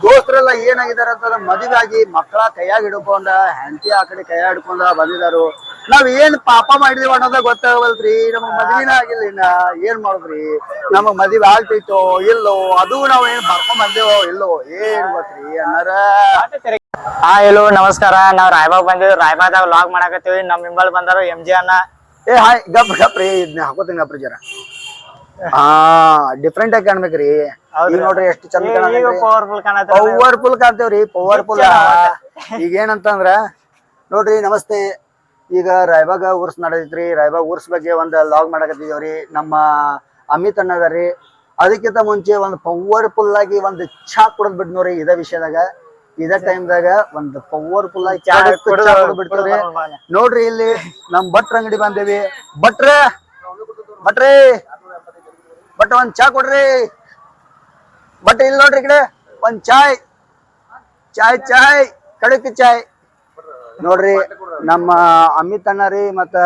ದೋಸ್ತರೆಲ್ಲ ಏನಾಗಿದಾರ ಅಂತಂದ್ರ ಮದುವೆ ಆಗಿ ಮಕ್ಕಳ ಕೈಯಾಗ ಹಿಡ್ಕೊಂಡ ಹೆಂಡತಿ ಆ ಕಡೆ ಕೈಯಾಗ ಹಿಡ್ಕೊಂಡ ಬಂದಿದಾರು. ನಾವ್ ಏನ್ ಪಾಪ ಮಾಡಿದೀವಿ ಅನ್ನೋದ ಗೊತ್ತಾಗವಲ್ರಿ. ನಮಗ್ ಮದ್ವಿನ ಆಗಿಲ್ಲ ಇನ್ನ ಏನ್ ಮಾಡುದ್ರಿ. ನಮಗ್ ಮದ್ವಿ ಆಗ್ತೈತೋ ಇಲ್ಲೋ ಅದು ನಾವ್ ಏನ್ ಬರ್ಕೊಂಡ್ ಬಂದೇವೋ ಇಲ್ಲೋ ಏನ್ ಗೊತ್ತ್ರಿ ಅನ್ನಾರ. hello ನಮಸ್ಕಾರ. ನಾವ್ ರಾಯಬಾಗ್ ಬಂದಿವಿ. ರಾಯಬಾಗ್ದಾಗ ವ್ಲಾಗ್ ಮಾಡಾಕತ್ತೀವಿ. ನಮ್ ಹಿಂಬಲ್ ಬಂದಾರ MJ ಅಣ್ಣ. ಹಾಯ್ ಗಪ್ರಿ ಇದನ್ನ ಹಾಕೋತೀನಿ ಗಪ್ರಿ ಜರ. ಡಿಫ್ರೆಂಟ್ ಆಗಿ ಕಾಣ್ಬೇಕ್ರಿ. ಈಗ ನೋಡ್ರಿ ಎಷ್ಟು ಚಂದ ಪವರ್ಫುಲ್ ಕಾಣ್ತೇವ್ರಿ. ಪವರ್ಫುಲ್ ಈಗ ಏನಂತಂದ್ರ ನೋಡ್ರಿ ನಮಸ್ತೆ. ಈಗ ರಾಯಬಾಗ ಉರ್ಸ್ ನಡೆದೈತ್ರಿ. ರಾಯಬಾಗ್ ಉರ್ಸ್ ಬಗ್ಗೆ ಒಂದ್ ಲಾಗ್ ಮಾಡಕತ್ತಿದೇವ್ರಿ. ನಮ್ಮ ಅಮಿತ್ ಅಣ್ಣ ಅದಾರಿ. ಅದಕ್ಕಿಂತ ಮುಂಚೆ ಒಂದ್ ಪವರ್ಫುಲ್ ಆಗಿ ಒಂದ್ ಚಾ ಕುಡದ್ ಬಿಡ್ ನೋಡ್ರಿ. ಇದ ವಿಷಯದಾಗ ಇದ ಟೈಮ್ದಾಗ ಒಂದ್ ಪವರ್ಫುಲ್ ಆಗಿ ಚಾ ಕುಡದ್ ಬಿಡ್ತೀವ್ರಿ. ನೋಡ್ರಿ ಇಲ್ಲಿ ನಮ್ ಭಟ್ರ ಅಂಗಡಿ ಬಂದೇವಿ. ಭಟ್ರೆ ಒಂದ್ ಚಾ ಕೊಡ್ರಿ. ಬಟ್ ಇಲ್ಲಿ ನೋಡ್ರಿ ಈ ಕಡೆ ಒಂದ್ ಚಾಯ್ ಕಡಕ್ ಚಾಯ್ ನೋಡ್ರಿ. ನಮ್ಮ ಅಮಿತ್ ಅಣ್ಣ ರೀ ಮತ್ತ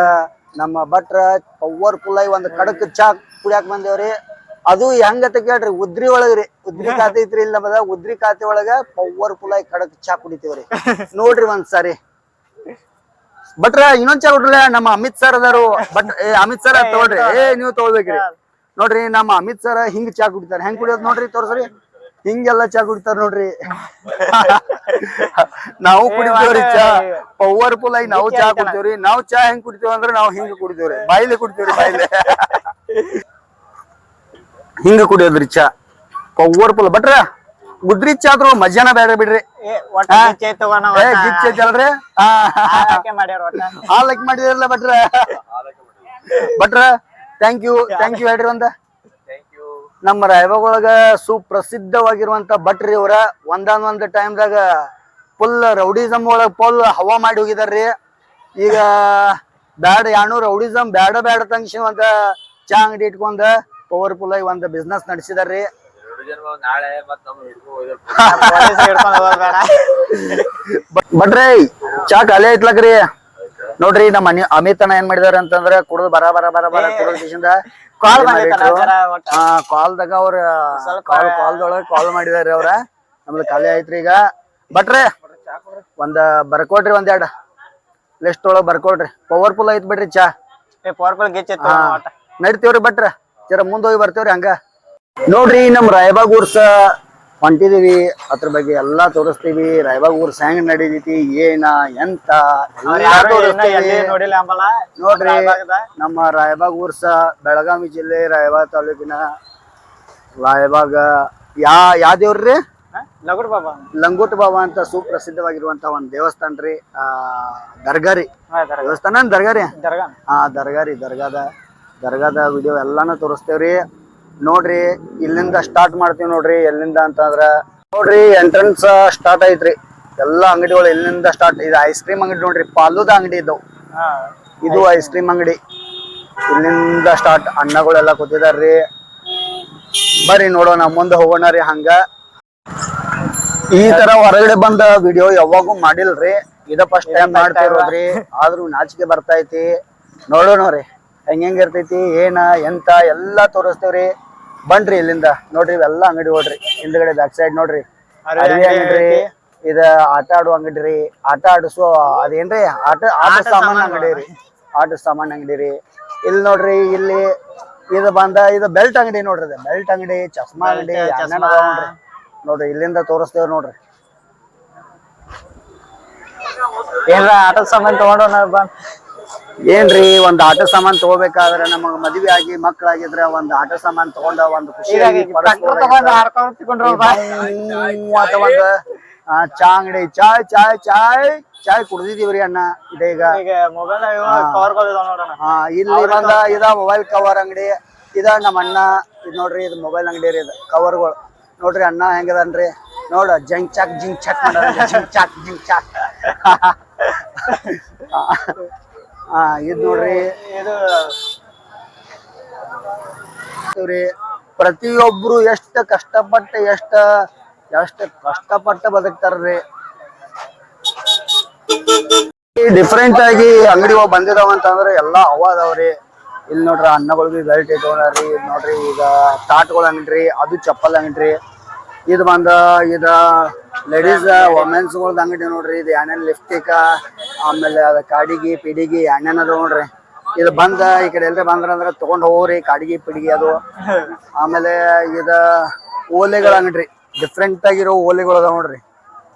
ನಮ್ಮ ಭಟ್ರ ಪವರ್ಫುಲ್ ಆಗಿ ಒಂದ್ ಕಡಕ್ ಚಾ ಕುಡಿಯಾಕ್ ಬಂದೇವ್ರಿ. ಅದು ಹೆಂಗತ ಕೇಳ್ರಿ, ಉದ್ರಿ ಒಳಗ್ರಿ. ಉದ್ರಿ ಖಾತೆ ಐತ್ರಿ ಇಲ್ಲಿ ನಮ್ಮದ. ಉದ್ರಿ ಖಾತೆ ಒಳಗ ಪವರ್ಫುಲ್ ಆಗಿ ಕಡಕ್ ಚಾ ಕುಡಿತೇವ್ರಿ. ನೋಡ್ರಿ ಒಂದ್ ಸಾರಿ. ಭಟ್ರ ಇನ್ನೊಂದ್ ಚಾ ಕೊಡ್ರಲ್ಲ. ನಮ್ಮ ಅಮಿತ್ ಸರ್ ಅದಾರು. ಬಟ್ ಅಮಿತ್ ಸರ್ ತಗೊಳ್ರಿ. ನೀವು ತಗೊಳ್ಬೇಕ್ರಿ. ನೋಡ್ರಿ ನಮ್ಮ ಅಮಿತ್ ಸರ್ ಹಿಂಗ್ ಚಾ ಕುಡಿತಾರ. ಹೆಂಗ್ ಕುಡಿಯೋದ್ ನೋಡ್ರಿ ತೋರ್ಸ್ರಿ. ಹಿಂಗೆಲ್ಲಾ ಚಾ ಕುಡಿತಾರ ನೋಡ್ರಿ. ನಾವು ಕುಡಿತೇವ್ರಿ ಚಾ. ಪವರ್ಫುಲ್ ಆಗಿ ನಾವು ಚಾ ಕುಡಿತೇವ್ರಿ. ನಾವು ಚಾ ಹೆಂಗ್ ಕುಡಿತೇವ ಅಂದ್ರ ನಾವ್ ಹಿಂಗ್ ಕುಡಿತೇವ್ರಿ. ಬಾಯಿಲೆ ಕುಡಿತೇವ್ರಿ. ಬಾಯಿಲೆ ಹಿಂಗ ಕುಡಿಯೋದ್ರಿ ಚಾ ಪವರ್ಫುಲ್. ಬಟ್ರ ಗುದ್ರಿ ಚಾ ಆದ್ರೂ ಮಜಾನ ಬೇಡ ಬಿಡ್ರಿ. ಗಿಚ್ಚೈತಲ್ರಿ. ಹಾಲಕ್ ಮಾಡಿದ್ರಲ್ಲ ಭಟ್ರ ಥ್ಯಾಂಕ್ ಯು ಹೇಳ್ರಿ. ನಮ್ಮ ರಾಯಬಾಗ್ ಒಳಗ ಸುಪ್ರಸಿದ್ಧವಾಗಿರುವಂತ ಭಟ್ರಿ ಅವ್ರ ಒಂದಾನೊಂದ್ ಟೈಮ್ದಾಗ ಫುಲ್ ರೌಡಿಸಮ್ ಒಳಗ ಫುಲ್ ಹವಾ ಮಾಡಿ ಹೋಗಿದಾರ್ರಿ. ಈಗ ಬ್ಯಾಡ 200 ರೌಡಿಸಮ್ ಬ್ಯಾಡ ತಂಕ್ಷನ್ ಅಂತ ಚಾ ಅಂಗಡಿ ಇಟ್ಕೊಂಡ ಪವರ್ಫುಲ್ ಆಗಿ ಒಂದ್ ಬಿಸ್ನೆಸ್ ನಡೆಸಿದಾರ್ರಿ. ಭಟ್ರೆ ಚಾ ಖಾಲಿ ಐತ್ಲಕ್ರಿ. ನೋಡ್ರಿ ನಮ್ಮ ಅಮಿತ್ ಅಣ್ಣ ಏನ್ ಮಾಡಿದಾರ ಅಂತಂದ್ರ ಕುಡಿದು ಬರ ಕುಡಿದ ಕಾಲ್ದಾಗ ಅವ್ರ ಕಾಲ್ದೊಳಗ ಕಾಲ್ ಮಾಡಿದಾರೆ ಅವ್ರ. ನಮ್ದು ಖಾಲಿ ಆಯ್ತ್ರಿ ಈಗ. ಭಟ್ರೆ ಒಂದ್ ಬರ್ಕೊಡ್ರಿ. ಒಂದ್ ಲಿಸ್ಟ್ ಒಳಗ್ ಬರ್ಕೊಡ್ರಿ. ಪವರ್ಫುಲ್ ಐತ್ ಬಿಡ್ರಿ ಚಾ. ನಡಿತೇವ್ರಿ ಭಟ್ರ. ಜರ ಮುಂದ್ ಹೋಗಿ ಬರ್ತೇವ್ರಿ ಹಂಗ. ನೋಡ್ರಿ ನಮ್ ರಾಯಬಾಗ್ ಉರ್ಸ ಹೊಂಟಿದೀವಿ. ಅದ್ರ ಬಗ್ಗೆ ಎಲ್ಲಾ ತೋರಿಸ್ತೀವಿ. ರಾಯಬಾಗ್ ಉರ್ಸ್ ಹೆಂಗ್ ನಡೀತೈತಿ ಏನ ಎಂತ ನೋಡ್ರಿ. ನಮ್ಮ ರಾಯಬಾಗ್ ಉರ್ಸ ಬೆಳಗಾವಿ ಜಿಲ್ಲೆ ರಾಯಬಾಗ್ ತಾಲೂಕಿನ ರಾಯಬಾಗ ಯಾ ದೇವ್ರಿ? ಲಂಗೋಟ್ ಬಾಬಾ ಅಂತ ಸುಪ್ರಸಿದ್ಧವಾಗಿರುವಂತ ಒಂದ್ ದೇವಸ್ಥಾನ ರೀ. ದರ್ಗಾರಿ ದೇವಸ್ಥಾನ. ದರ್ಗಾರಿ ದರ್ಗಾದ ವಿಡಿಯೋ ಎಲ್ಲಾನು ತೋರಿಸ್ತೇವ್ರಿ. ನೋಡ್ರಿ ಇಲ್ಲಿಂದ ಸ್ಟಾರ್ಟ್ ಮಾಡ್ತೀವಿ. ನೋಡ್ರಿ ಎಲ್ಲಿಂದ ಅಂತಂದ್ರ ನೋಡ್ರಿ ಎಂಟ್ರೆನ್ಸ್ ಸ್ಟಾರ್ಟ್ ಐತ್ರಿ. ಎಲ್ಲಾ ಅಂಗಡಿಗಳು ಎಲ್ಲಿಂದ ಸ್ಟಾರ್ಟ್. ಇದು ಐಸ್ ಕ್ರೀಮ್ ಅಂಗಡಿ ನೋಡ್ರಿ. ಪಾಲುದ ಅಂಗಡಿ ಇದ್ದವು. ಇದು ಐಸ್ ಕ್ರೀಮ್ ಅಂಗಡಿ. ಇಲ್ಲಿಂದ ಸ್ಟಾರ್ಟ್. ಅಣ್ಣಗಳೆಲ್ಲ ಕೂತಿದಾರ್ರಿ. ಬರ್ರಿ ನೋಡೋಣ ಮುಂದೆ ಹೋಗೋಣ ರೀ. ಹಂಗ ಈ ತರ ಹೊರಗಡೆ ಬಂದ ವಿಡಿಯೋ ಯಾವಾಗೂ ಮಾಡಿಲ್ರಿ. ಇದ ಫಸ್ಟ್ ಟೈಮ್ ಮಾಡ್ತಿರೋದ್ರಿ. ಆದ್ರೂ ನಾಚಿಕೆ ಬರ್ತೈತಿ. ನೋಡೋಣ್ರಿ ಹೆಂಗ್ ಇರ್ತೈತಿ ಏನ ಎಂತ ಎಲ್ಲಾ ತೋರಿಸ್ತೇವ್ರಿ. ಬನ್ರಿ ಇಲ್ಲಿಂದ. ನೋಡ್ರಿ ಇವೆಲ್ಲಾ ಅಂಗಡಿ ಹೋಡ್ರಿ. ಹಿಂದ್ಗಡೆ ಬ್ಯಾಕ್ ಸೈಡ್ ನೋಡ್ರಿ ಅರವಿ ಅಂಗಡಿ. ಇದ ಆಟ ಆಡುವ ಅಂಗಡಿ ರೀ. ಆಟ ಆಡಿಸೋ ಅದೇನ್ರಿ ಆಟ ಸಾಮಾನ್ ಅಂಗಡಿ ರೀ. ಆಟ ಸಾಮಾನ್ ಅಂಗಡಿ ರೀ. ಇಲ್ಲಿ ನೋಡ್ರಿ ಇಲ್ಲಿ ಇದು ಬೆಲ್ಟ್ ಅಂಗಡಿ ನೋಡ್ರಿ. ಬೆಲ್ಟ್ ಅಂಗಡಿ, ಚಸ್ಮಾ ಅಂಗಡಿ ನೋಡ್ರಿ. ನೋಡ್ರಿ ಇಲ್ಲಿಂದ ತೋರಿಸ್ತೇವ್ರಿ. ನೋಡ್ರಿ ಏನ್ರ ಆಟದ ಸಾಮಾನ್ ತಗೊಂಡು ಏನ್ರಿ ಒಂದ್ ಆಟ ಸಾಮಾನ್ ತಗೋಬೇಕಾದ್ರೆ ನಮಗ್ ಮದ್ವಿ ಆಗಿ ಮಕ್ಳಾಗಿದ್ರ ಒಂದ್ ಆಟ ಸಾಮಾನ್ ತಗೊಂಡ ಒಂದ್ ಖುಷಿ ಚಾ ಅಂಗಡಿ ಚಾಯ್ ಕುಡ್ದಿದೀವ್ರಿ ಅಣ್ಣ. ಇದೀಗ ಇಲ್ಲಿ ಇದ ಮೊಬೈಲ್ ಕವರ್ ಅಂಗಡಿ. ಇದ ನಮ್ಮ ಅಣ್ಣ. ಇದ್ ನೋಡ್ರಿ ಇದು ಮೊಬೈಲ್ ಅಂಗಡಿ ರೀ. ಇದು ಕವರ್ಗಳು ನೋಡ್ರಿ. ಅಣ್ಣ ಹೆಂಗದನ್ರಿ ನೋಡ. ಜಿಂಗ್ ಚಾಕ್ ಇದ್ ನೋಡ್ರಿ. ಪ್ರತಿಯೊಬ್ರು ಎಷ್ಟು ಕಷ್ಟಪಟ್ಟ ಬದುಕ್ತಾರ್ರಿ. ಡಿಫ್ರೆಂಟ್ ಆಗಿ ಅಂಗಡಿ ಬಂದಿದಾವ ಅಂತಂದ್ರೆ ಎಲ್ಲಾ ಅದಾವ್ರಿ. ಇಲ್ಲಿ ನೋಡ್ರಿ ಅಣ್ಣಗಳು ಬೆಲ್ಟ್ ಇಟ್ಕೊಂಡ್ರಿ. ನೋಡ್ರಿ ಈಗ ಟಾಟ್ಗಳು ಅಂಗಡಿ. ಅದು ಚಪ್ಪಲ್ ಅಂಗಡಿ. ಇದು ಬಂದ ಇದ ಲೇಡೀಸ್ ವುಮೆನ್ಸ್ ಗಳದ ಅಂಗಡಿ ನೋಡ್ರಿ. ಇದು ಎಣ್ಣೆನ್ ಲಿಪ್ಸ್ಟಿಕ್ ಆಮೇಲೆ ಅದ ಕಾಡಿಗಿ ಪಿಡಿಗಿ ಎಣ್ಣೆನ ಅದ ನೋಡ್ರಿ. ಇದು ಬಂದ ಈ ಕಡೆ ಎಲ್ರಿ ಬಂದ್ರ ತಗೊಂಡ್ ಹೋಗ್ರಿ ಕಾಡಿಗಿ ಪಿಡಿಗಿ ಅದು. ಆಮೇಲೆ ಇದ ಓಲೆಗಳ ಅಂಗಡಿ, ಡಿಫ್ರೆಂಟ್ ಆಗಿರೋ ಓಲೆಗಳು ಅದಾವ ನೋಡ್ರಿ.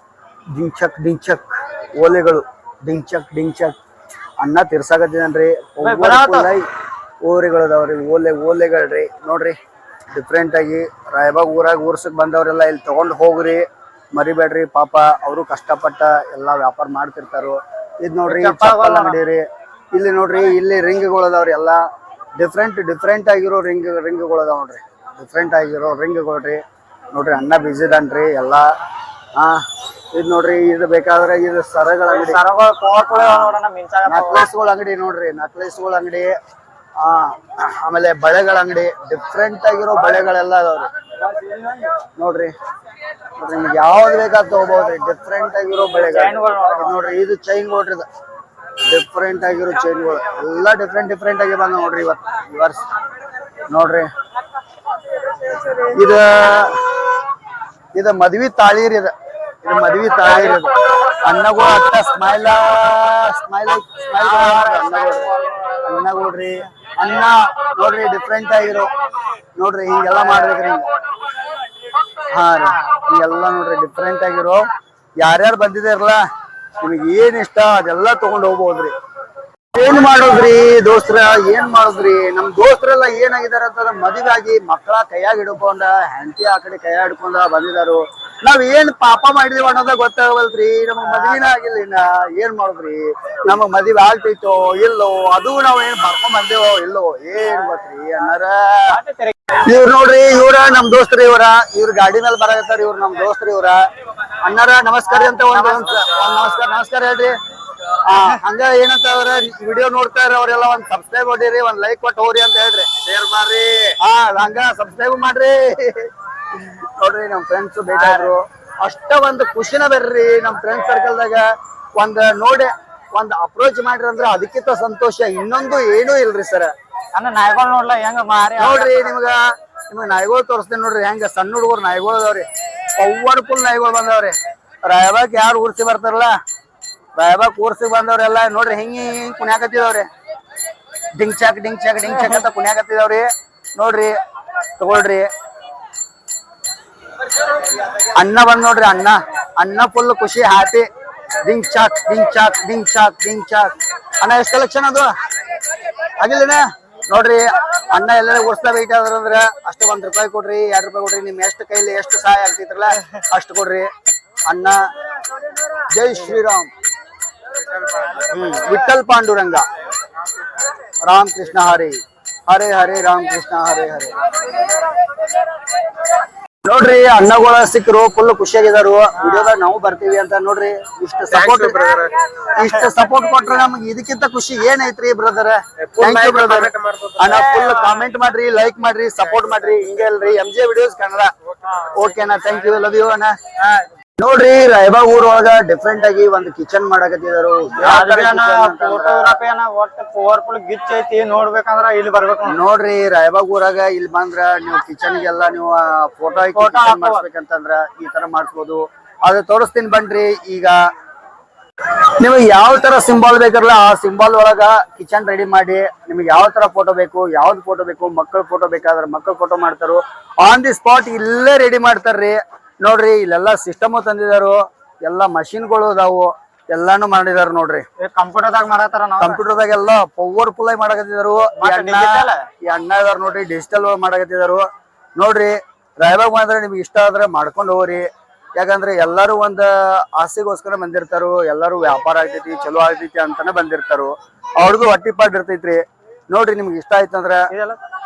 ಡಿಂಚಕ್ ಡಿಂಚಕ್ ಓಲೆಗಳು, ಡಿಂಚಕ್ ಡಿಂಚಕ್ ಅನ್ನ ತಿರ್ಸಾಕತ್ತಿದನ್ರಿ. ಓರೆಗಳು ಅದಾವ್ರಿ, ಓಲೆಗಳ್ರಿ ನೋಡ್ರಿ. ಡಿಫ್ರೆಂಟ್ ಆಗಿ ರಾಯಬಾಗ್ ಊರಾಗ ಊರ್ಸಕ್ ಬಂದವ್ರೆಲ್ಲ ಇಲ್ಲಿ ತಗೊಂಡ್ ಹೋಗ್ರಿ, ಮರಿಬೇಡ್ರಿ. ಪಾಪ ಅವರು ಕಷ್ಟಪಟ್ಟ ಎಲ್ಲಾ ವ್ಯಾಪಾರ ಮಾಡ್ತಿರ್ತಾರು. ಇದ್ ನೋಡ್ರಿ ಚಪ್ಪಲ್ ಅಂಗಡಿ ರೀ. ಇಲ್ಲಿ ನೋಡ್ರಿ ಇಲ್ಲಿ ರಿಂಗ್ಗಳು ಅದಾವ್ರಿ. ಎಲ್ಲಾ ಡಿಫ್ರೆಂಟ್ ಆಗಿರೋ ರಿಂಗ್ಗಳು ಅದಾವ ನೋಡ್ರಿ. ಡಿಫ್ರೆಂಟ್ ಆಗಿರೋ ರಿಂಗ್ಗಳ್ರಿ ನೋಡ್ರಿ. ಅಣ್ಣ ಬಿಸಿ ಇದಾನ್ರಿ ಎಲ್ಲಾ. ಇದ್ ನೋಡ್ರಿ ಇದು ಬೇಕಾದ್ರೆ ಇದು ಸರಗಳ ಅಂಗಡಿ, ನಕ್ಲೇಸ್ಗಳ ಅಂಗಡಿ ನೋಡ್ರಿ. ನಕ್ಲೇಸ್ಗಳ ಅಂಗಡಿ, ಆಮೇಲೆ ಬಳೆಗಳ ಅಂಗಡಿ, ಡಿಫ್ರೆಂಟ್ ಆಗಿರೋ ಬಳೆಗಳೆಲ್ಲ ಅದಾವ್ರಿ ನೋಡ್ರಿ. ನಿಮ್ಗೆ ಯಾವ್ದು ಬೇಕಾದ್ ತಗೋಬಹುದ್ರಿ. ಡಿಫ್ರೆಂಟ್ ಆಗಿರೋ ಬಳೆಗಳು ನೋಡ್ರಿ. ಇದು ಚೈನ್ ನೋಡ್ರಿ, ಡಿಫ್ರೆಂಟ್ ಆಗಿರೋ ಚೈನ್ಗಳು ಎಲ್ಲಾ ಡಿಫ್ರೆಂಟ್ ಆಗಿ ಬಂದ ನೋಡ್ರಿ ಇವತ್ತು ಈ ವರ್ಷ ನೋಡ್ರಿ. ಇದ ಮದ್ವಿ ತಾಳಿ ರೀ. ಇದು ಮದ್ವಿ ತಾಳಿ ರೀ. ಅನ್ನಗಳು ಅಷ್ಟ ಸ್ಮೈಲ್ ಅನ್ನಗಳ್ರಿ. ಅನ್ನ ನೋಡ್ರಿ ಡಿಫ್ರೆಂಟ್ ಆಗಿರೋ ನೋಡ್ರಿ. ಹಿಂಗೆಲ್ಲಾ ಮಾಡ್ಬೇಕ್ರಿ ಹಿಂಗ. ರೀ ಹಿಂಗೆಲ್ಲಾ ನೋಡ್ರಿ ಡಿಫ್ರೆಂಟ್ ಆಗಿರೋ. ಯಾರ್ಯಾರು ಬಂದಿದಾರಲ್ಲ ನಿಮಗ್ ಏನ್ ಇಷ್ಟ ಅದೆಲ್ಲಾ ತಗೊಂಡ್ ಹೋಗ್ಬೋದ್ರಿ. ಏನ್ ಮಾಡೋದ್ರಿ ದೋಸ್ತ್ರ, ಏನ್ ಮಾಡೋದ್ರಿ. ನಮ್ ದೋಸ್ತರೆಲ್ಲ ಏನಾಗಿದಾರ ಅಂತಂದ್ರ ಮದುವೆ ಆಗಿ ಮಕ್ಕಳ ಕೈಯಾಗ ಹಿಡ್ಕೊಂಡ ಹೆಂಡತಿ ಆ ಕಡೆ ಕೈಯಾಗ ಹಿಡ್ಕೊಂಡ ಬಂದಿದಾರು. ನಾವ್ ಏನ್ ಪಾಪ ಮಾಡಿದೀವಿ ಅನ್ನೋದ ಗೊತ್ತಾಗವಲ್ರಿ. ನಮಗ್ ಮದ್ವಿನ ಆಗಿಲ್ಲ ಇನ್ನ. ಏನ್ ಮಾಡುದ್ರಿ, ನಮಗ್ ಮದ್ವೆ ಆಗ್ತೈತೋ ಇಲ್ಲೋ ಅದು ನಾವ್ ಏನ್ ಬರ್ಕೊಂಡ್ ಬಂದೇವೋ ಇಲ್ಲೋ ಏನ್ ಗೊತ್ತ್ರಿ ಅನ್ನಾರ. ಇವ್ರ ನೋಡ್ರಿ, ಇವ್ರ ನಮ್ ದೋಸ್ತ್ರಿ. ಇವ್ರ ಗಾಡಿ ಮೇಲೆ ಬರಾಕತ್ತಾರ. ಇವ್ರ ನಮ್ ದೋಸ್ತ್ರಿ. ಅಣ್ಣಾರ ನಮಸ್ಕಾರ ಅಂತ ನಮಸ್ಕಾರ ಹೇಳ್ರಿ. ಹಂಗ ಏನಂತ ಅವ್ರ ವಿಡಿಯೋ ನೋಡ್ತಾ ಇರ ಅವ್ರೆಲ್ಲ ಒಂದ್ ಸಬ್ಸ್ಕ್ರೈಬ್ ಹೊಡೀರಿ, ಒಂದ್ ಲೈಕ್ ಕೊಟ್ಟು ಹೋಗ್ರಿ ಅಂತ ಹೇಳ್ರಿ, ಶೇರ್ ಮಾಡ್ರಿ. ಹಂಗ ಸಬ್ಸ್ಕ್ರೈಬ್ ಮಾಡ್ರಿ ನೋಡ್ರಿ. ನಮ್ ಫ್ರೆಂಡ್ಸ್ ಬೇಕಾದ್ರು ಅಷ್ಟ ಒಂದ್ ಖುಷಿನ ಬರ್ರಿ. ನಮ್ ಫ್ರೆಂಡ್ಸ್ ಸರ್ಕಲ್ದಾಗ ಒಂದ್ ಅಪ್ರೋಚ್ ಮಾಡ್ರಿ ಅಂದ್ರ ಅದಕ್ಕಿಂತ ಸಂತೋಷ ಇನ್ನೊಂದು ಏನೂ ಇಲ್ರಿ ಸರ್. ನಾಯಿಗಳು ನೋಡ್ಲಾ ಹೆಂಗ ಮಾರಿ ನೋಡ್ರಿ. ನಿಮ್ಗ ನಾಯಿಗಳು ತೋರಿಸ್ತೇನೆ ನೋಡ್ರಿ. ಹೆಂಗ ಸಣ್ಣ ಹುಡುಗರು ನಾಯಿಗಳು ಅದಾವ್ರಿ. ಪವರ್ಫುಲ್ ನಾಯಿಗಳು ಬಂದವ್ರಿ. ರಾಯಬಾಗ್ ಯಾರು ಊರ್ಸಿ ಬರ್ತಾರಲ್ಲ, ರಾಯಬಾಗ್ ಊರ್ಸಿ ಬಂದವ್ರೆಲ್ಲ ನೋಡ್ರಿ ಹಿಂಗ್ ಕುಣ್ಯಾಕತ್ತಿದವ್ರಿ. ಡಿಂಗ್ಚಾಕ್ ಅಂತ ಕುಣ್ಯಾಕತ್ತಿದವ್ರಿ ನೋಡ್ರಿ. ತಗೊಳ್ರಿ. ಅನ್ನ ಬಂದ್ ನೋಡ್ರಿ. ಅನ್ನ ಫುಲ್ ಖುಷಿ ಹ್ಯಾಪಿ. ಡಿಂಗ್ಚಾಕ್ ಅನ್ನ ಎಷ್ಟ್ ಕಲೆಕ್ಷನ್ ಅದು ಆಗಿಲ್ಲ ನೋಡ್ರಿ. ಅಣ್ಣ ಎಲ್ಲರೂ ಊರ್ಸ್ತಾ ಬೇಕಂದ್ರ ಅಷ್ಟು ₹1 ಕೊಡ್ರಿ, ₹2 ಕೊಡ್ರಿ. ನಿಮ್ ಎಷ್ಟು ಕೈಲಿ ಎಷ್ಟು ಸಹಾಯ ಆಗ್ತಿತ್ರಲ್ಲ ಅಷ್ಟು ಕೊಡ್ರಿ. ಅಣ್ಣ ಜೈ ಶ್ರೀರಾಮ್. ವಿಠಲ್ ಪಾಂಡುರಂಗ ರಾಮಕೃಷ್ಣ ಹರಿ ಹರೇ ಹರೇ ರಾಮಕೃಷ್ಣ ಹರೇ ಹರೇ. ನೋಡ್ರಿ ಅಣ್ಣಗಳ ಸಿಕ್ಕರು ಫುಲ್ ಖುಷಿಯಾಗಿದಾರು. ವಿಡಿಯೋದಾಗ ನಾವು ಬರ್ತೀವಿ ಅಂತ ನೋಡ್ರಿ. ಇಷ್ಟು ಸಪೋರ್ಟ್ ಕೊಟ್ರೆ ನಮ್ಗೆ ಇದಕ್ಕಿಂತ ಖುಷಿ ಏನೈತ್ರಿ ಬ್ರದರ್. Thank you brother. ಅಣ್ಣ ಫುಲ್ ಕಾಮೆಂಟ್ ಮಾಡ್ರಿ, ಲೈಕ್ ಮಾಡ್ರಿ, ಸಪೋರ್ಟ್ ಮಾಡ್ರಿ. ಹಿಂಗೆ ಅಲ್ರಿ MJ ವಿಡಿಯೋಸ್ ಕನ್ನಡ. ಓಕೆನಾ, ಥ್ಯಾಂಕ್ ಯು, ಲವ್ ಯು ಅಣ್ಣ. ನೋಡ್ರಿ ರಾಯಬಾಗ್ ಊರೊಳಗ ಡಿಫ್ರೆಂಟ್ ಆಗಿ ಒಂದು ಕಿಚನ್ ಮಾಡಕತ್ತಿದಾರು. ಪವರ್ಫುಲ್ ಗಿಚ್ ಐತಿ. ನೋಡ್ಬೇಕಂದ್ರ ಇಲ್ಲಿ ಬರ್ಬೇಕು ನೋಡ್ರಿ. ರಾಯಬಾಗ್ ಊರಾಗ ಇಲ್ಲಿ ಬಂದ್ರ ನೀವು ಕಿಚನ್ ಗೆಲ್ಲ ನೀವು ಫೋಟೋ ಮಾಡಿಸ್ಬೇಕಂತಂದ್ರ ಈ ತರ ಮಾಡಿಸ್ಬೋದು. ಅದು ತೋರಿಸ್ತೀನಿ ಬನ್ರಿ. ಈಗ ನಿಮಗೆ ಯಾವ ತರ ಸಿಂಬಾಲ್ ಬೇಕಲ್ಲ ಆ ಸಿಂಬಾಲ್ ಒಳಗ ಕಿಚನ್ ರೆಡಿ ಮಾಡಿ. ನಿಮ್ಗೆ ಯಾವ ತರ ಫೋಟೋ ಬೇಕು, ಯಾವ್ದು ಫೋಟೋ ಬೇಕು, ಮಕ್ಕಳ ಫೋಟೋ ಬೇಕಾದ್ರೆ ಮಕ್ಕಳ ಫೋಟೋ ಮಾಡ್ತಾರು. ಆನ್ ದಿ ಸ್ಪಾಟ್ ಇಲ್ಲೇ ರೆಡಿ ಮಾಡ್ತಾರ್ರಿ. ನೋಡ್ರಿ ಇಲ್ಲೆಲ್ಲಾ ಸಿಸ್ಟಮ್ ತಂದಿದಾರು. ಎಲ್ಲಾ ಮಷಿನ್ಗಳು ಅದಾವು, ಎಲ್ಲಾನು ಮಾಡಿದಾರ ನೋಡ್ರಿ. ಕಂಪ್ಯೂಟರ್ದಾಗ ಎಲ್ಲ ಪವರ್ಫುಲ್ ಆಗಿ ಮಾಡಕತ್ತಿದಾರು. ಈ ಅಣ್ಣ ಇದಾರ ನೋಡ್ರಿ, ಡಿಜಿಟಲ್ ಮಾಡಕತ್ತಿದಾರು ನೋಡ್ರಿ. ರಾಯಬಾಗ್ ಬಂದ್ರೆ ನಿಮ್ಗೆ ಇಷ್ಟ ಆದ್ರೆ ಮಾಡ್ಕೊಂಡು ಹೋಗ್ರಿ. ಯಾಕಂದ್ರೆ ಎಲ್ಲಾರು ಒಂದ್ ಆಸೆಗೋಸ್ಕರ ಬಂದಿರ್ತಾರು. ಎಲ್ಲಾರು ವ್ಯಾಪಾರ ಆಗ್ತೈತಿ, ಚಲೋ ಆಗ್ತೈತಿ ಅಂತಾನೆ ಬಂದಿರ್ತಾರು. ಅವ್ರದ್ದು ಹೊಟ್ಟಿಪಾಡ್ ಇರ್ತೈತ್ರಿ. ನೋಡ್ರಿ ನಿಮ್ಗೆ ಇಷ್ಟ ಆಯ್ತಂದ್ರ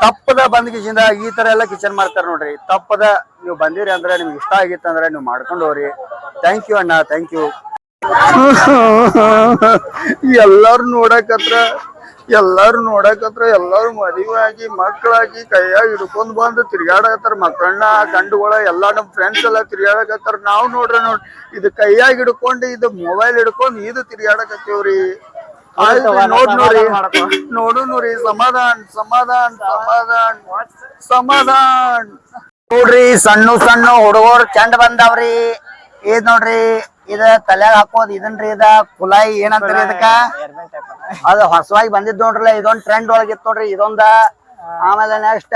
ತಪ್ಪದ ಬಂದ್ ಕಿಚನ್ ಈ ತರ ಎಲ್ಲ ಕಿಚನ್ ಮಾಡ್ತಾರ ನೋಡ್ರಿ. ತಪ್ಪದ ನೀವು ಬಂದಿರಿ ಅಂದ್ರೆ ನಿಮ್ಗೆ ಇಷ್ಟ ಆಗಿತ್ತಂದ್ರೆ ನೀವು ಮಾಡ್ಕೊಂಡು ಹೋಗ್ರಿ. ಥ್ಯಾಂಕ್ ಯು ಅಣ್ಣ, ಥ್ಯಾಂಕ್ ಯು. ಎಲ್ಲಾರು ನೋಡಕತ್ರ ಎಲ್ಲಾರು ಮದುವೆ ಆಗಿ ಮಕ್ಕಳಾಗಿ ಕೈಯಾಗ ಹಿಡ್ಕೊಂಡ್ ಬಂದು ತಿರ್ಗಾಡಕತ್ತಾರ. ಮಕ್ಕಳನ್ನ ಗಂಡುಗಳ ಎಲ್ಲಾ ನಮ್ ಫ್ರೆಂಡ್ಸ್ ಎಲ್ಲ ತಿರ್ಗಾಡಕತ್ತಾರ. ನಾವು ನೋಡ್ರಿ ಇದು ಕೈಯಾಗ ಹಿಡ್ಕೊಂಡು ಇದು ಮೊಬೈಲ್ ಹಿಡ್ಕೊಂಡು ಇದು ತಿರ್ಗಾಡಕತ್ತೇವ್ರಿ. ನೋಡು ನೋಡ್ರಿ. ಸಮಾಧಾನ. ನೋಡ್ರಿ ಸಣ್ಣ ಸಣ್ಣ ಹುಡುಗರು ಚಂಡ್ ಬಂದಾವ್ರಿ. ಇದ್ ನೋಡ್ರಿ ಇದ ತಲ್ಯಾಗ ಹಾಕೋದ್ ಇದನ್ರಿ ಇದ ಕುಲಾಯಿ ಏನಂತಾರಿ ಇದಕ್ಕ ಅದ ಹೊಸವಾಗಿ ಬಂದಿದ್ ನೋಡ್ರಲ್ಲ ಇದೊಂದ್ ಟ್ರೆಂಡ್ ಒಳಗಿತ್ ನೋಡ್ರಿ ಇದೊಂದ. ಆಮೇಲೆ ನೆಕ್ಸ್ಟ್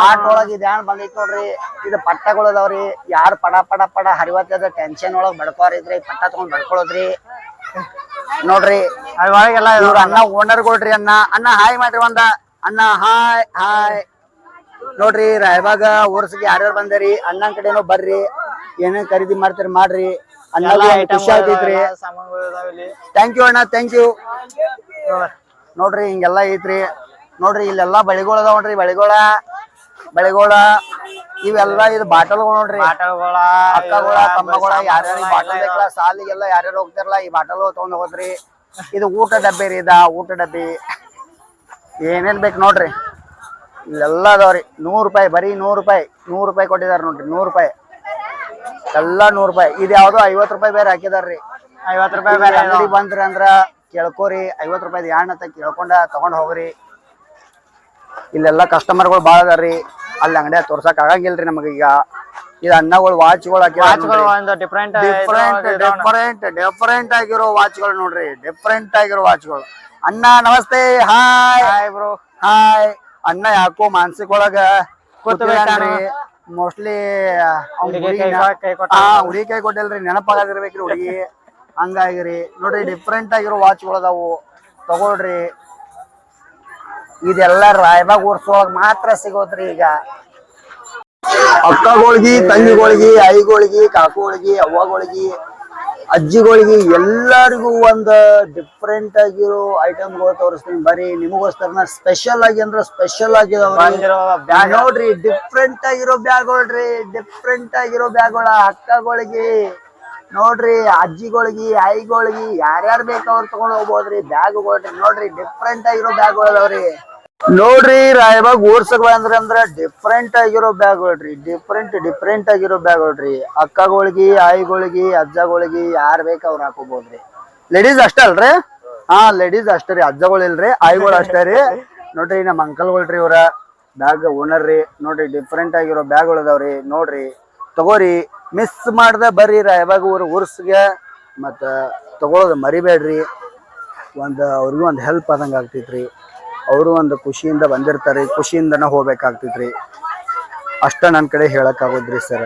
ಹಾಟ್ ಒಳಗ್ ಇದ್ಯಾನ್ ಬಂದೈತ್ ನೋಡ್ರಿ ಇದು ಪಟ್ಟಗಳು ಅದಾವ್ರಿ. ಯಾರ್ ಪಡ ಪಡ ಪಡ ಹರಿವತ್ತದ ಟೆನ್ಷನ್ ಒಳಗ್ ಬಡ್ಕೋರಿದ್ರಿ ಪಟ್ಟ ತಗೊಂಡ್ ಬಡ್ಕೊಳ್ಳೋದ್ರಿ ನೋಡ್ರಿ. ಅದ್ರೊಳಗೆಲ್ಲ ಇವ್ರ ಅಣ್ಣ ಓನರ್ಗೊಳ್ರಿ. ಅಣ್ಣ ಹಾಯ್ ಮಾಡ್ರಿ ಒಂದ ಅಣ್ಣ ಹಾಯ್ ಹಾಯ್. ನೋಡ್ರಿ ರಾಯಬಾಗ ಊರ್ಸ್ಗೆ ಯಾರ್ಯಾರು ಬಂದಿರಿ ಅಣ್ಣನ್ ಕಡೆನೋ ಬರ್ರಿ, ಏನೇನ್ ಖರೀದಿ ಮಾಡ್ತೀರಿ ಮಾಡ್ರಿ. ಅಣ್ಣ ಖುಷಿ ಆಗ್ತೈತ್ರಿ. ಸಾಮಾನುಗಳು ಇದಾವ ಇಲ್ಲಿ. ಥ್ಯಾಂಕ್ ಯು ಅಣ್ಣ ಥ್ಯಾಂಕ್ ಯು. ನೋಡ್ರಿ ಹಿಂಗೆಲ್ಲಾ ಐತ್ರಿ. ನೋಡ್ರಿ ಇಲ್ಲೆಲ್ಲಾ ಬಳಿಗೋಳ ಅದಾವ ನೋಡ್ರಿ ಬಳಿಗೋಳ ಇವೆಲ್ಲಾ ಇದು ಬಾಟಲ್ಗಳು ನೋಡ್ರಿ. ಆಟೋಗಳ ಅಕ್ಕಗಳ ತಮ್ಮಗಳ ಯಾರ್ಯಾರು ಬಾಟಲ್ ಬೇಕಲ್ಲ ಸಾಲಿಗೆಲ್ಲ ಯಾರ್ಯಾರು ಹೋಗ್ತಾರಲ್ಲ ಈ ಬಾಟಲ್ ತಗೊಂಡ್ ಹೋಗೋದ್ರಿ. ಇದು ಊಟ ಡಬ್ಬಿ ರೀ ಊಟ ಡಬ್ಬಿ ಏನೇನ್ ಬೇಕು ನೋಡ್ರಿ ಇಲ್ಲೆಲ್ಲ ಅದಾವ್ರಿ. 100 ರೂಪಾಯಿ ಬರೀ 100 ರೂಪಾಯಿ ಕೊಟ್ಟಿದಾರ ನೋಡ್ರಿ. 100 ರೂಪಾಯಿ ಎಲ್ಲಾ 100 ರೂಪಾಯಿ. ಇದು ಯಾವ್ದೋ 50 ರೂಪಾಯಿ ಬೇರೆ ಹಾಕಿದಾರ್ರಿ. 50 ರೂಪಾಯಿ ಬೇರೆ ಅಂಗಡಿ ಬಂದ್ರಿ ಅಂದ್ರ ಕೇಳ್ಕೋರಿ 50 ರೂಪಾಯಿ ಯಾಣ್ ಅಂತ ಕೇಳ್ಕೊಂಡ ತಗೊಂಡ್ ಹೋಗ್ರಿ. ಇಲ್ಲೆಲ್ಲಾ ಕಸ್ಟಮರ್ಗಳು ಬಾಳ ಅದಾರ್ರಿ. ಅಲ್ಲಿ ಅಂಗಡಿಯಾಗ ತೋರ್ಸಕ್ ಆಗಂಗಿಲ್ರಿ ನಮಗೀಗ. ಇದು ಅಣ್ಣಗಳು ವಾಚ್ಗಳು ಒಂದು ಡಿಫ್ರೆಂಟ್ ಡಿಫರೆಂಟ್ ಆಗಿರೋ ವಾಚ್ಗಳು ನೋಡ್ರಿ. ಡಿಫರೆಂಟ್ ಆಗಿರೋ ವಾಚ್ಗಳು. ಅಣ್ಣ ನಮಸ್ತೆ ಹಾಯ್ ಬ್ರೋ. ಹಾಯ್. ಅಣ್ಣ ಯಾಕೋ ಮಾನಸಿಕ ಒಳಗ ಮೋಸ್ಟ್ಲಿ ಹುಡುಗಿ ಕೈ ಕೊಟ್ಟಿಲ್ರಿ ನೆನಪಾಗಿರ್ಬೇಕ್ರಿ ಹುಡುಗಿ ಹಂಗಾಗಿರಿ. ನೋಡ್ರಿ ಡಿಫ್ರೆಂಟ್ ಆಗಿರೋ ವಾಚ್ಗಳು ಅದಾವು ತಗೊಳ್ರಿ. ಇದೆಲ್ಲ ರಾಯಬಾಗ್ ಊರ್ಸೊಳಗ್ ಮಾತ್ರ ಸಿಗೋದ್ರಿ. ಈಗ ಅಕ್ಕಗಳಿಗೆ ತಂಗಿಗಳಿಗೆ ಐಗಳಿಗೆ ಕಾಕುಗಳಿಗೆ ಅವ್ವಗಳಿಗೆ ಅಜ್ಜಿಗಳಿಗೆ ಎಲ್ಲರಿಗೂ ಒಂದು ಡಿಫ್ರೆಂಟ್ ಆಗಿರೋ ಐಟಮ್ಗಳು ತೋರಿಸ್ತೀನಿ ಬರ್ರಿ. ನಿಮಗೋಸ್ಕರ ಸ್ಪೆಷಲ್ ಆಗಿ ಅಂದ್ರೆ ಸ್ಪೆಷಲ್ ಆಗಿದಾವ ನೋಡ್ರಿ. ಡಿಫ್ರೆಂಟ್ ಆಗಿರೋ ಬ್ಯಾಗ್ಗಳ್ರಿ ಡಿಫ್ರೆಂಟ್ ಆಗಿರೋ ಬ್ಯಾಗ್ಗಳ ಅಕ್ಕಗಳಿಗೆ ನೋಡ್ರಿ ಅಜ್ಜಿಗಳಿಗೆ ಐಗಳಿಗೆ ಯಾರ್ಯಾರು ಬೇಕವ್ರು ತಗೊಂಡ್ ಹೋಗ್ಬೋದ್ರಿ ಬ್ಯಾಗ್ಗಳ್ರಿ. ನೋಡ್ರಿ ಡಿಫ್ರೆಂಟ್ ಆಗಿರೋ ಬ್ಯಾಗ್ಗಳು ಅದಾವ್ರಿ. ನೋಡ್ರಿ ರಾಯಬಾಗ್ ಊರ್ಸಕ್ ಅಂದ್ರ ಡಿಫ್ರೆಂಟ್ ಆಗಿರೋ ಬ್ಯಾಗ್ಗಳ್ರಿ. ಡಿಫ್ರೆಂಟ್ ಆಗಿರೋ ಬ್ಯಾಗ್ಗಳ್ರಿ. ಅಕ್ಕಗಳಿಗೆ ಐಗಳಿಗೆ ಅಜ್ಜಗಳಿಗೆ ಯಾರ್ ಬೇಕ ಅವ್ರು ಹಾಕೋಬಹುದ್ರಿ. ಲೇಡೀಸ್ ಅಷ್ಟೇ ಅಲ್ರಿ? ಲೇಡೀಸ್ ಅಷ್ಟೇ ರೀ. ಅಜ್ಜಗಳು ಇಲ್ರಿ ಐಗಳು ಅಷ್ಟೇ ರೀ. ನೋಡ್ರಿ ನಮ್ಮ ಅಂಕಲ್ಗಳ್ರಿ ಇವ್ರ ಬ್ಯಾಗ್ ಓನರ್ ರೀ. ನೋಡ್ರಿ ಡಿಫ್ರೆಂಟ್ ಆಗಿರೋ ಬ್ಯಾಗ್ಗಳು ಅದಾವ್ರಿ. ನೋಡ್ರಿ ತಗೋರಿ ಮಿಸ್ ಮಾಡ್ದ ಬರ್ರಿ ರಾಯಬಾಗ್ ಊರ್ಸ್ಗೆ ಮತ್ತ ತಗೊಳೋದು ಮರಿಬೇಡ್ರಿ. ಅವ್ರಿಗೂ ಒಂದು ಹೆಲ್ಪ್ ಆದಂಗ ಆಗ್ತೈತ್ರಿ. ಅವರು ಒಂದು ಖುಷಿಯಿಂದ ಬಂದಿರ್ತಾರೆ ಖುಷಿಯಿಂದನ ಹೋಗ್ಬೇಕಾಗ್ತೈತ್ರಿ. ಅಷ್ಟ ನನ್ನ ಕಡೆ ಹೇಳಕ್ ಆಗೋದ್ರಿ ಸರ್.